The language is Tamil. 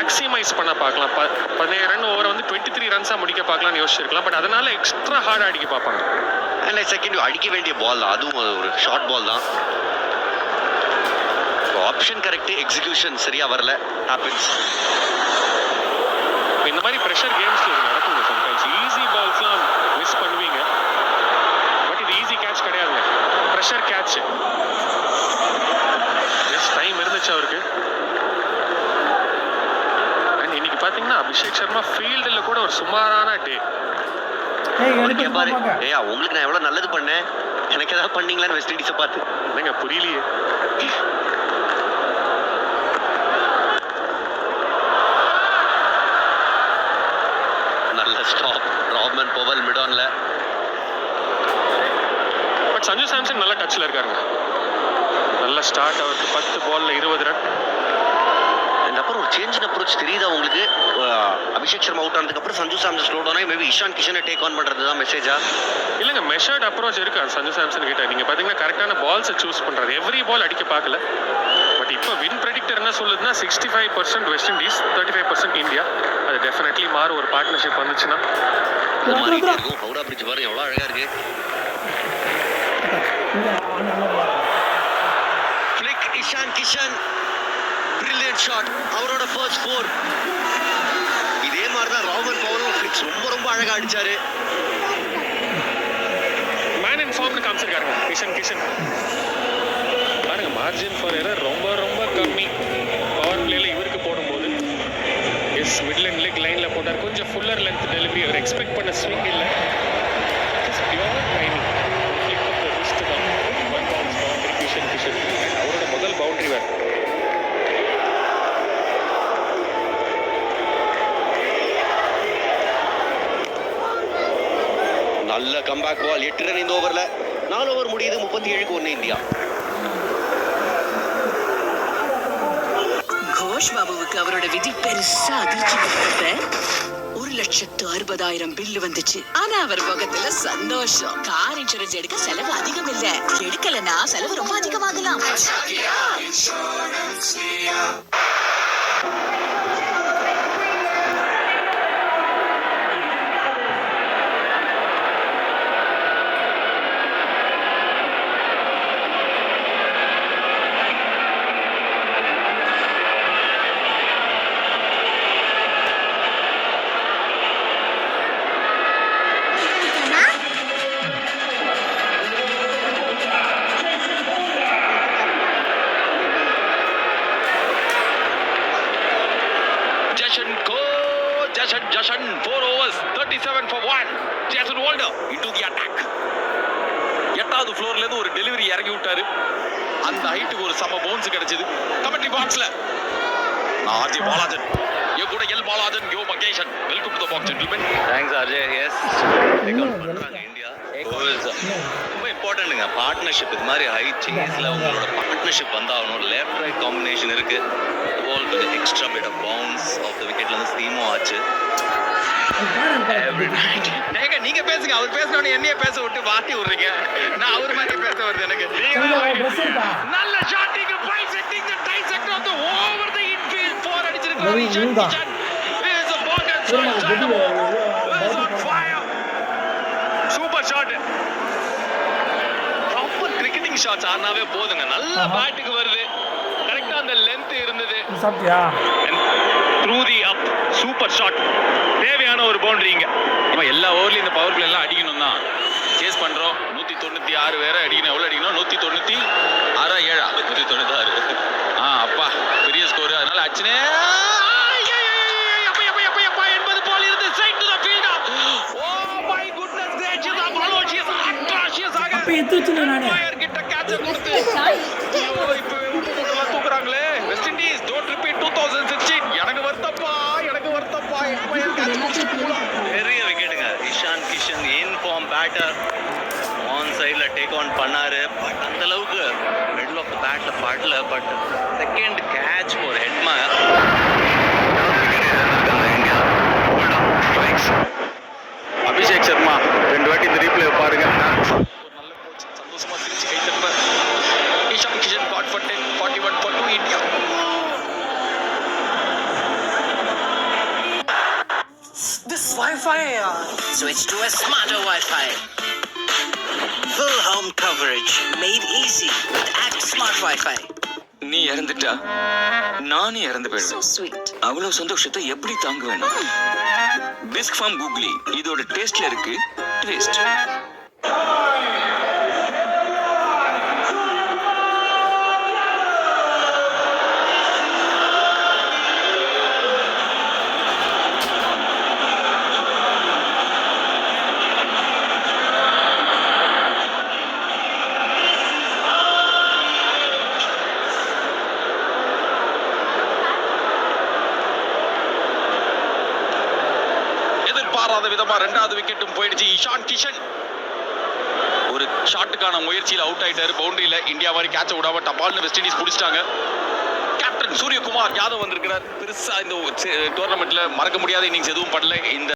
மேக்ஸிமைஸ் பண்ண பார்க்கலாம். 17 ரன் ஓவரை வந்து 23 ரன்ஸாக முடிக்க பார்க்கலாம்னு யோசிச்சிருக்கலாம். பட் அதனால எக்ஸ்ட்ரா ஹார்ட் அடிக்க பார்ப்பாங்க. அண்ட் செகண்ட் அடிக்க வேண்டிய பால் தான், அதுவும் ஒரு ஷார்ட் பால் தான். ஆப்ஷன் கரெக்ட், எக்ஸிகியூஷன் சரியா வரல. ஹேப்பன்ஸ். இந்த மாதிரி ப்ரெஷர் கேம்ஸ்ல இது நடக்குங்க. சம்டைம்ஸ் ஈஸி பால்ஸ்லாம் மிஸ் பண்ணுவீங்க. பட் இது ஈஸி கேட்ச் கிடையாதுங்க, ப்ரெஷர் கேட்ச். எஸ், டைம் இருந்துச்சு அவருக்கு. அண்ட் இன்னைக்கு பார்த்தீங்கன்னா அபிஷேக் சர்மா ஃபீல்டில் கூட ஒரு சுமாரான டே. பாரு, உங்களுக்கு நான் எவ்வளவு நல்லது பண்ணேன், எனக்கு ஏதாவது பண்ணீங்களான்னு வெஸ்ட் இண்டீஸை பார்த்து என்னங்க புரியலையே. நல்ல ஸ்டாப். ராப்மன் பவல் மிட் ஆன்ல. பட் சஞ்சு சாம்சன் நல்ல டச்ல இருக்காருங்க. நல்ல ஸ்டார்ட் அவருக்கு. 10 பால்ல 20 ரன். அப்புறம் ஒரு சேஞ்ச் இன் அப்ரோச் தெரியுதா உங்களுக்கு? அபிஷேக் சர்மா அவுட் ஆனதுக்கு அப்புறம் சஞ்சு சாம்சன் ஸ்லோ டவுன் ஆகி மேபி இஷான் கிஷனை டேக் ஆன் பண்றது தான் மெசேஜா? இல்லைங்க, மெஷர்ட் அப்ரோச் இருக்கு சஞ்சு சாம்சன் கிட்ட. நீங்க பாத்தீங்கன்னா கரெக்டான பால்ஸை சூஸ் பண்றாரு. எவ்ரி பால் அடிக்க பார்க்கல. பட் இப்போ வின் ப்ரெடிக்டர் என்ன சொல்லுதுன்னா 65% வெஸ்ட் இண்டீஸ், 35% இந்தியா. அது டெஃபினெட்லி மாறும் ஒரு பார்ட்னர்ஷிப் வந்துச்சுன்னா. ஹவுடா பிரிட்ஜ் பாருங்க எவ்வளவு அழகா இருக்கு. Flick Ishan Kishan, brilliant shot. அவரோட ஃபர்ஸ்ட் 4. இதே மாதிரி தான் ராபர்ட் பவலும் ஃபிளிக்ஸ் ரொம்ப ரொம்ப அழகா அடிச்சாரு. மேன் இன் ஃபார்ம்னு காமிச்சிருக்காருங்க இஷான் கிஷன். பாருங்க, மார்ஜின் ஃபார் எரர் ரொம்ப ரொம்ப கம்மி. பவர் பிளேல இவருக்கு போடும்போது எஸ் மிட் லெக் லைன்ல போட்டார். கொஞ்சம் ஃபுல்லர் லென்த் டெலிவரி. அவர் எக்ஸ்பெக்ட் பண்ண ஸ்விங் இல்லை. Just pure timing. Flick off the wrist தான். One bounce boundary Kishan Kishan. அவரோட முதல் பவுண்டரி வேறு. நல்ல கம்பேக் பால். 8 ரன் இந்த ஓவர்ல. 4 ஓவர் முடியுது. 37க்கு 1 இந்தியா. கோஷ் பாபுவுக்கு அவரோட விதி பெருசா அதிர்ச்சி கொடுத்தது. 1,60,60,000 பில்லு வந்துச்சு. ஆனா அவர் முகத்துல சந்தோஷம். கார் இன்சூரன்ஸ் எடுக்க செலவு அதிகம் இல்ல. எடுக்கலனா செலவு ரொம்ப அதிகமாகலாம். Jashan 4 overs 37 for 1. Jason Walder into the attack. 8வது ஃப்ளோர்ல இருந்து ஒரு டெலிவரி இறங்கி விட்டாரு. அந்த ஹைட்டுக்கு ஒரு சம பவுன்ஸ் கிடைச்சது. கமெண்ட்ரி பாக்ஸ்ல நான் ஆர்ஜே பாலாஜன், என் கூட எல் பாலாஜன், யோ Maheshan. Welcome to the box gentlemen. Thanks RJ. Yes, take on பண்றாங்க இந்தியா. ரொம்ப இம்பார்ட்டன்ட்ங்க பார்ட்னர்ஷிப். இது மாதிரி ஹை சேஸ்ல உங்களோட பார்ட்னர்ஷிப் வந்தாகணும். லெஃப்ட் ரைட் காம்பினேஷன் இருக்கு. பால் கொஞ்சம் extra bit of bounce off the விக்கெட்ல இருந்து ஸ்டீமோ ஆச்சு. நீங்க பேசுங்க. அவர் பேசணும்னு என்னைய பேச விட்டு வாட்டி விடுறீங்க. நான் அவர் மாதிரி பேச வருது எனக்கு. நல்ல shooting, bisecting the dissect of the over the infield. 4 அடிச்சிருக்காரு Ishan Kishan. Is a pocket shot. Is on fire. Super shot. Proper cricketing shots ஆனாவே போதுங்க. நல்ல பேட்டுக்கு வருது. கரெக்ட்டா அந்த லெந்த் இருந்தது. சாப்பிட்டியா? Through the up. Super shot. தேவையான ஒரு பவுண்டரிங்க. நம்ம எல்லா ஓவர்லயும் இந்த பவர் பிளே எல்லாம் அடிக்கணும் தான் சேஸ் பண்றோம். 196 வேற அடிக்கணும். எவ்வளவு அடிக்கணும்? 196 7 196. அப்பா பெரிய ஸ்கோர். அதனால அச்சனே 80 பால் இருந்து straight to the field. Oh my goodness gracious. அமாலோஷியஸ் அட்ராஷியஸ் ஆக அப்ப எத்துச்சுல நானே ஃபயர் கிட்ட கேட்ச் கொடுத்து இப்போ தூக்குறாங்களே வெஸ்ட் இண்டீஸ். Don't repeat 2016. எனக்கு வருத்தப்பா. பெரிய விக்கெட்டுங்க. Ishan Kishan in form batter on சைட்ல டேக் ஆன் பண்ணாரு. பட் அந்த அளவுக்கு மிடில் ஆஃப் த பேட்ல படல. பட் செகண்ட் கேட்ச் ஒரு ஹெட்மர். அபிஷேக் சர்மா 2 வாட்டி இந்த ரீப்ளே பாருங்க. நல்ல கோச் சந்தோஷமா சிரிச்சு கை தட்டுற Ishan Kishan caught for 10, 41 for 2 India. Wi-Fi. Switch to a smarter Wi-Fi. Full home coverage made easy with Act Smart Wi-Fi. நீ இறந்துட்டா நானும் இறந்து So போயிடுவேன். sweet. அவ்வளவு சந்தோஷத்தை எப்படி தாங்குவேன்? பிஸ்க் ஃபார்ம் கூகுளி இதோட டேஸ்ட்ல இருக்கு ட்விஸ்ட். எதிர்பாராத விதமா ரெண்டாவது விக்கெட்டும் போயிடுச்சு. இஷான் கிஷன் ஒரு ஷாட்டுக்கான முயற்சியில் அவுட் ஆயிட்டாரு. பவுண்டரியில இந்தியா மாதிரி கேட்ச விடாம டபால்னு வெஸ்ட் இண்டீஸ் பிடிச்சிட்டாங்க. கேப்டன் சூரியகுமார் யாதவ் வந்திருக்கிறார். பெருசா இந்த டோர்னமெண்ட்ல மறக்க முடியாத இன்னிங்ஸ் எதுவும் பண்ணல. இந்த